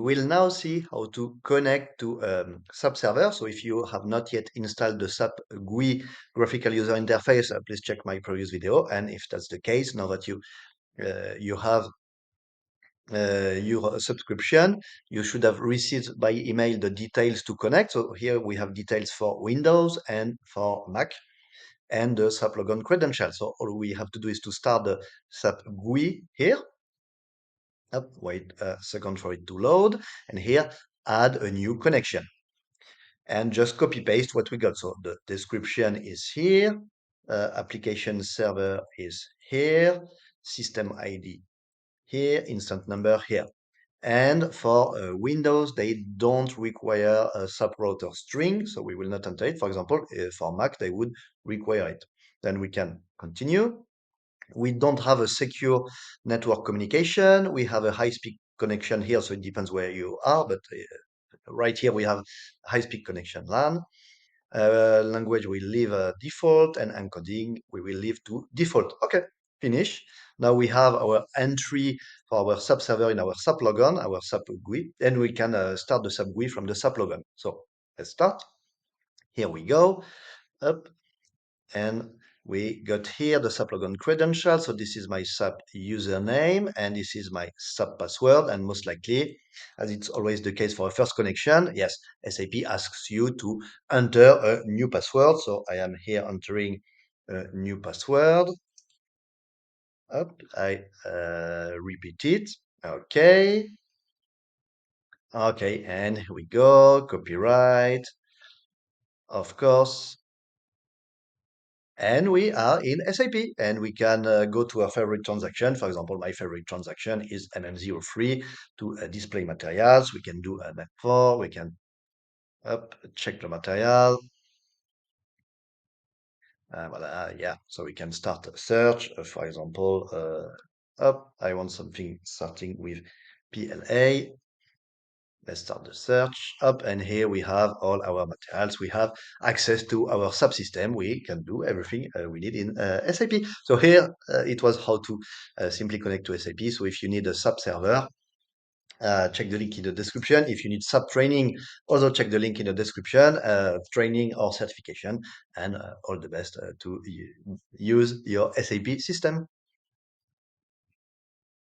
we'll now see how to connect to SAP server. So if you have not yet installed the SAP GUI graphical user interface, please check my previous video. And if that's the case, now that you have your subscription, you should have received by email the details to connect. So here we have details for Windows and for Mac and the SAP Logon credentials. So all we have to do is to start the SAP GUI here. Wait a second for it to load. And here, add a new connection. And just copy paste what we got. So the description is here. Application server is here. System ID here. Instant number here. And for Windows, they don't require a SAP router string, so we will not enter it. For example, for Mac, they would require it. Then we can continue. We don't have a secure network communication. We have a high-speed connection here, so it depends where you are, but right here we have high-speed connection LAN. Language we leave default, and encoding we will leave to default. Okay, finish. Now we have our entry for our SAP server in our SAP Logon, our SAP GUI, and we can start the SAP GUI from the SAP Logon. So let's start. Here we go. Up, and we got here the SAP Logon credentials. So this is my SAP username, and this is my SAP password. And most likely, as it's always the case for a first connection, yes, SAP asks you to enter a new password. So I am here entering a new password. Up, I repeat it. Okay. Okay, and here we go. Copyright, of course. And we are in SAP, and we can go to our favorite transaction. For example, my favorite transaction is MM03 to display materials. We can do an M4. We can check the material. Voila, yeah. So we can start a search. For example, I want something starting with PLA. Let's start the search up, and here we have all our materials. We have access to our subsystem. We can do everything we need in SAP. So here it was how to simply connect to SAP. So if you need a SAP server, check the link in the description. If you need SAP training, also check the link in the description, training or certification, and all the best to use your SAP system.